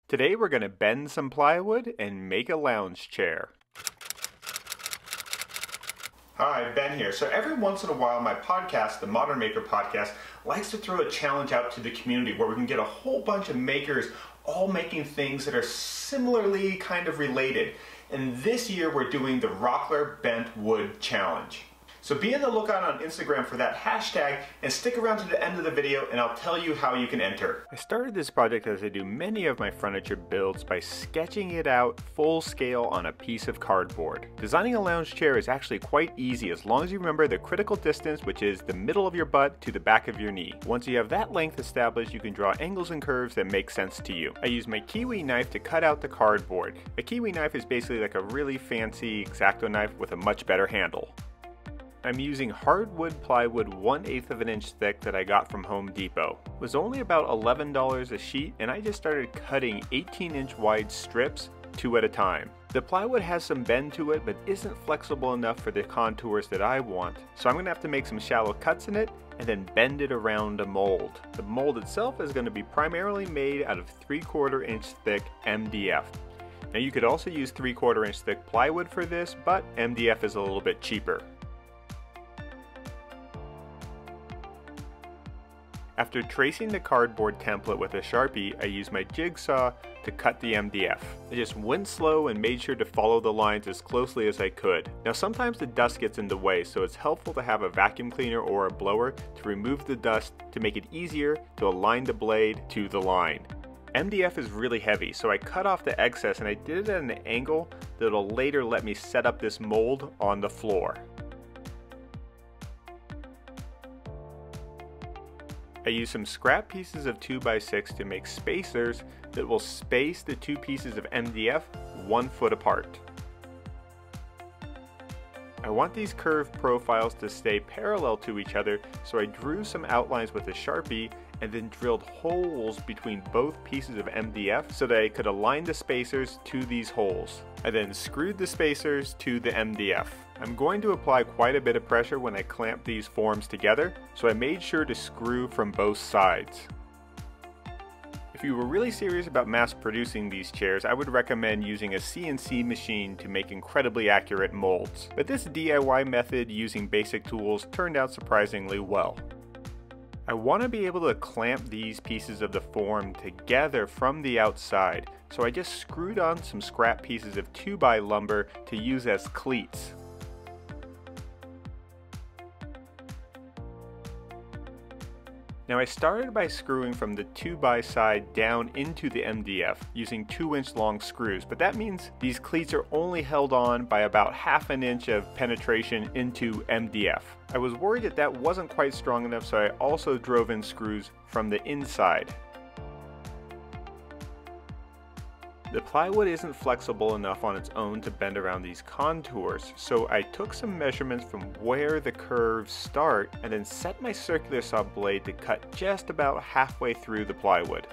Today we're going to bend some plywood and make a lounge chair. Hi, Ben here. So every once in a while my podcast, the Modern Maker Podcast, likes to throw a challenge out to the community where we can get a whole bunch of makers all making things that are similarly kind of related. And this year we're doing the Rockler Bent Wood Challenge. So be on the lookout on Instagram for that hashtag and stick around to the end of the video and I'll tell you how you can enter. I started this project as I do many of my furniture builds by sketching it out full scale on a piece of cardboard. Designing a lounge chair is actually quite easy as long as you remember the critical distance, which is the middle of your butt to the back of your knee. Once you have that length established, you can draw angles and curves that make sense to you. I use my kiwi knife to cut out the cardboard. A kiwi knife is basically like a really fancy X-Acto knife with a much better handle. I'm using hardwood plywood 1/8 of an inch thick that I got from Home Depot. It was only about $11 a sheet and I just started cutting 18-inch wide strips 2 at a time. The plywood has some bend to it but isn't flexible enough for the contours that I want, so I'm going to have to make some shallow cuts in it and then bend it around a mold. The mold itself is going to be primarily made out of 3/4 inch thick MDF. Now you could also use 3/4 inch thick plywood for this, but MDF is a little bit cheaper. After tracing the cardboard template with a Sharpie, I used my jigsaw to cut the MDF. I just went slow and made sure to follow the lines as closely as I could. Now sometimes the dust gets in the way, so it's helpful to have a vacuum cleaner or a blower to remove the dust to make it easier to align the blade to the line. MDF is really heavy, so I cut off the excess and I did it at an angle that'll later let me set up this mold on the floor. I used some scrap pieces of 2x6 to make spacers that will space the two pieces of MDF 1 foot apart. I want these curved profiles to stay parallel to each other, so I drew some outlines with a Sharpie and then drilled holes between both pieces of MDF so that I could align the spacers to these holes. I then screwed the spacers to the MDF. I'm going to apply quite a bit of pressure when I clamp these forms together, so I made sure to screw from both sides. If you were really serious about mass producing these chairs, I would recommend using a CNC machine to make incredibly accurate molds. But this DIY method using basic tools turned out surprisingly well. I want to be able to clamp these pieces of the form together from the outside, so I just screwed on some scrap pieces of 2x lumber to use as cleats. Now I started by screwing from the 2x side down into the MDF using 2-inch long screws, but that means these cleats are only held on by about 1/2 inch of penetration into MDF. I was worried that that wasn't quite strong enough, so I also drove in screws from the inside. The plywood isn't flexible enough on its own to bend around these contours, so I took some measurements from where the curves start and then set my circular saw blade to cut just about halfway through the plywood.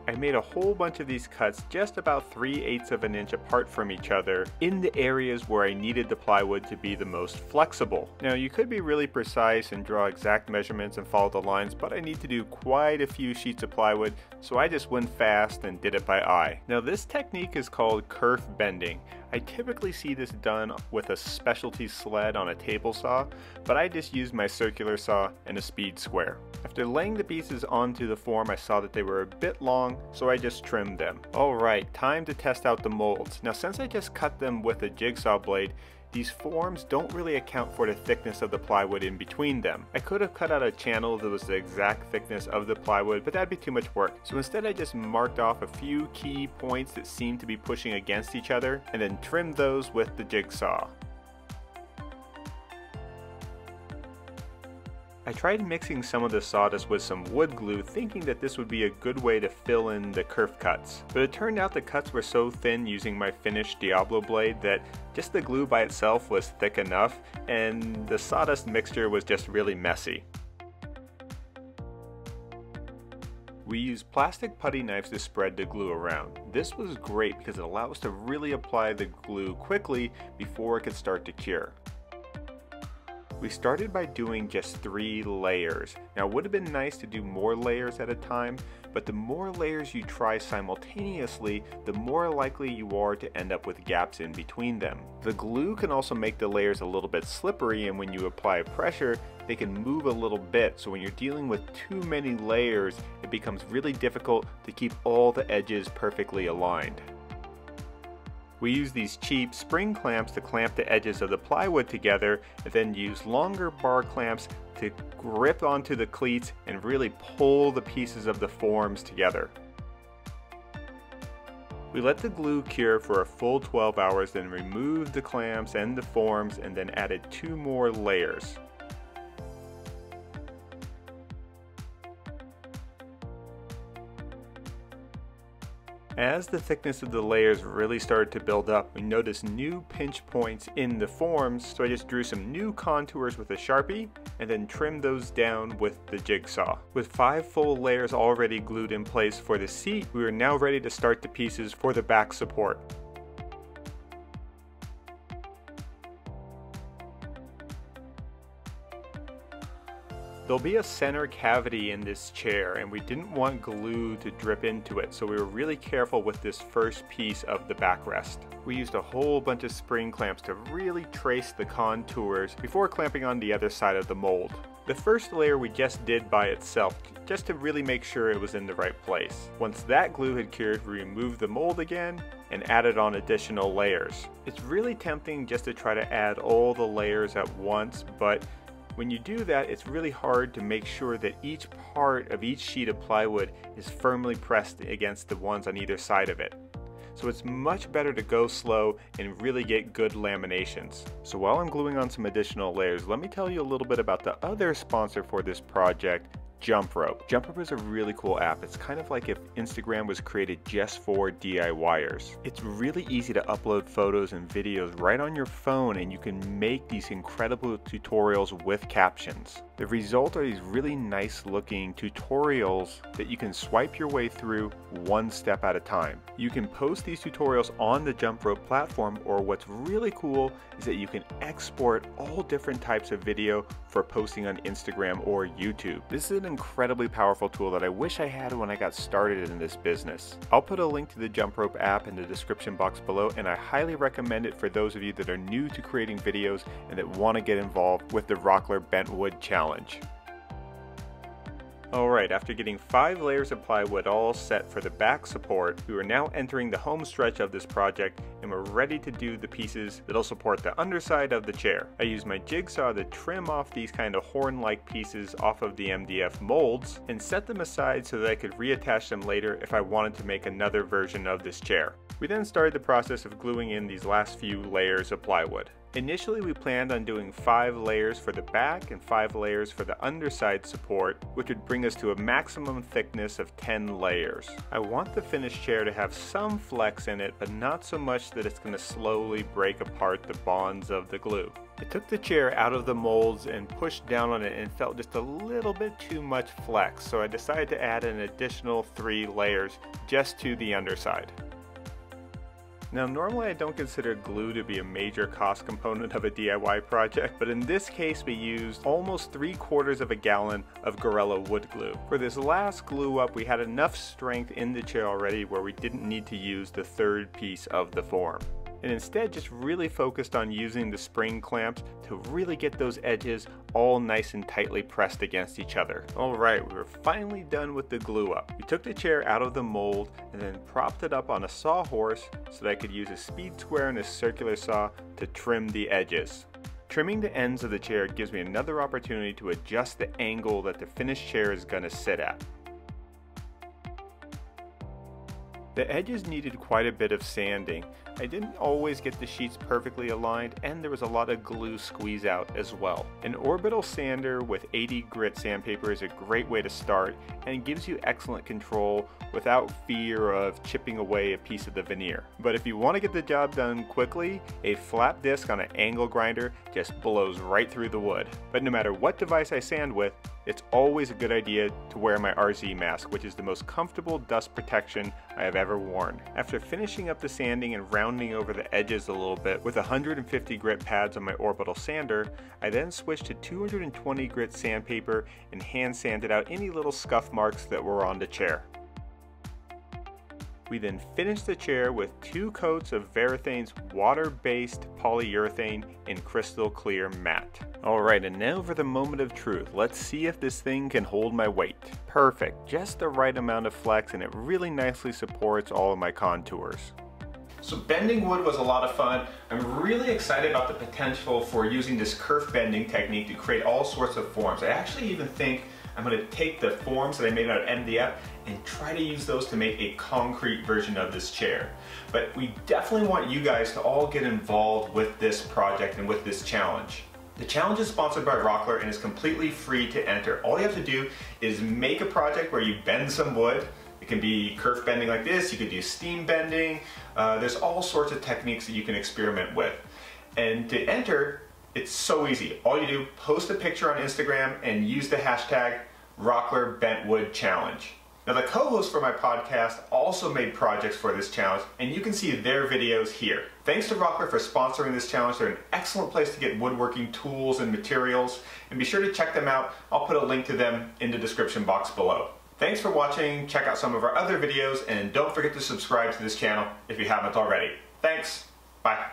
I made a whole bunch of these cuts just about 3/8 of an inch apart from each other in the areas where I needed the plywood to be the most flexible. Now you could be really precise and draw exact measurements and follow the lines, but I need to do quite a few sheets of plywood, so I just went fast and did it by eye. Now this technique is called Kerf Bending. I typically see this done with a specialty sled on a table saw, but I just used my circular saw and a speed square. After laying the pieces onto the form, I saw that they were a bit long, so I just trimmed them. Alright, time to test out the molds. Now since I just cut them with a jigsaw blade, these forms don't really account for the thickness of the plywood in between them. I could have cut out a channel that was the exact thickness of the plywood, but that'd be too much work. So instead I just marked off a few key points that seemed to be pushing against each other, and then trimmed those with the jigsaw. I tried mixing some of the sawdust with some wood glue, thinking that this would be a good way to fill in the kerf cuts. But it turned out the cuts were so thin using my finished Diablo blade that just the glue by itself was thick enough, and the sawdust mixture was just really messy. We used plastic putty knives to spread the glue around. This was great because it allowed us to really apply the glue quickly before it could start to cure. We started by doing just 3 layers. Now it would have been nice to do more layers at a time, but the more layers you try simultaneously, the more likely you are to end up with gaps in between them. The glue can also make the layers a little bit slippery, and when you apply pressure, they can move a little bit, so when you're dealing with too many layers, it becomes really difficult to keep all the edges perfectly aligned. We use these cheap spring clamps to clamp the edges of the plywood together, and then use longer bar clamps to grip onto the cleats and really pull the pieces of the forms together. We let the glue cure for a full 12 hours, then removed the clamps and the forms, and then added 2 more layers. As the thickness of the layers really started to build up, we noticed new pinch points in the forms, so I just drew some new contours with a Sharpie and then trimmed those down with the jigsaw. With 5 full layers already glued in place for the seat, we are now ready to start the pieces for the back support. There'll be a center cavity in this chair, and we didn't want glue to drip into it, so we were really careful with this first piece of the backrest. We used a whole bunch of spring clamps to really trace the contours before clamping on the other side of the mold. The first layer we just did by itself, just to really make sure it was in the right place. Once that glue had cured, we removed the mold again and added on additional layers. It's really tempting just to try to add all the layers at once, but when you do that, it's really hard to make sure that each part of each sheet of plywood is firmly pressed against the ones on either side of it. So it's much better to go slow and really get good laminations. So while I'm gluing on some additional layers, let me tell you a little bit about the other sponsor for this project, Jump Rope. Jump Rope is a really cool app. It's kind of like if Instagram was created just for DIYers. It's really easy to upload photos and videos right on your phone, and you can make these incredible tutorials with captions. The result are these really nice looking tutorials that you can swipe your way through one step at a time. You can post these tutorials on the Jump Rope platform, or what's really cool is that you can export all different types of video for posting on Instagram or YouTube. This is an incredibly powerful tool that I wish I had when I got started in this business. I'll put a link to the Jump Rope app in the description box below, and I highly recommend it for those of you that are new to creating videos and that want to get involved with the Rockler Bent Wood Challenge. Alright, after getting 5 layers of plywood all set for the back support, we are now entering the home stretch of this project, and we're ready to do the pieces that'll support the underside of the chair. I used my jigsaw to trim off these kind of horn-like pieces off of the MDF molds and set them aside so that I could reattach them later if I wanted to make another version of this chair. We then started the process of gluing in these last few layers of plywood. Initially, we planned on doing 5 layers for the back and 5 layers for the underside support, which would bring us to a maximum thickness of 10 layers. I want the finished chair to have some flex in it, but not so much that it's going to slowly break apart the bonds of the glue. I took the chair out of the molds and pushed down on it, and felt just a little bit too much flex, so I decided to add an additional 3 layers just to the underside. Now, normally I don't consider glue to be a major cost component of a DIY project, but in this case we used almost 3/4 of a gallon of Gorilla wood glue. For this last glue up, we had enough strength in the chair already where we didn't need to use the 3rd piece of the form, and instead just really focused on using the spring clamps to really get those edges all nice and tightly pressed against each other. Alright, we were finally done with the glue up. We took the chair out of the mold and then propped it up on a sawhorse so that I could use a speed square and a circular saw to trim the edges. Trimming the ends of the chair gives me another opportunity to adjust the angle that the finished chair is going to sit at. The edges needed quite a bit of sanding. I didn't always get the sheets perfectly aligned, and there was a lot of glue squeeze out as well. An orbital sander with 80 grit sandpaper is a great way to start, and gives you excellent control without fear of chipping away a piece of the veneer. But if you want to get the job done quickly, a flat disc on an angle grinder just blows right through the wood. But no matter what device I sand with, it's always a good idea to wear my RZ mask, which is the most comfortable dust protection I have ever worn. After finishing up the sanding and rounding over the edges a little bit with 150 grit pads on my orbital sander, I then switched to 220 grit sandpaper and hand sanded out any little scuff marks that were on the chair. We then finished the chair with 2 coats of Varathane's water-based polyurethane in crystal clear matte. Alright, and now for the moment of truth. Let's see if this thing can hold my weight. Perfect, just the right amount of flex, and it really nicely supports all of my contours. So bending wood was a lot of fun. I'm really excited about the potential for using this kerf bending technique to create all sorts of forms. I actually even think I'm going to take the forms that I made out of MDF and try to use those to make a concrete version of this chair. But we definitely want you guys to all get involved with this project and with this challenge. The challenge is sponsored by Rockler and is completely free to enter. All you have to do is make a project where you bend some wood. It can be kerf bending like this, you could do steam bending. There's all sorts of techniques that you can experiment with. And to enter, it's so easy. All you do, post a picture on Instagram and use the hashtag #RocklerBentWoodChallenge. Now the co-hosts for my podcast also made projects for this challenge, and you can see their videos here. Thanks to Rockler for sponsoring this challenge. They're an excellent place to get woodworking tools and materials, and be sure to check them out. I'll put a link to them in the description box below. Thanks for watching, check out some of our other videos, and don't forget to subscribe to this channel if you haven't already. Thanks, bye.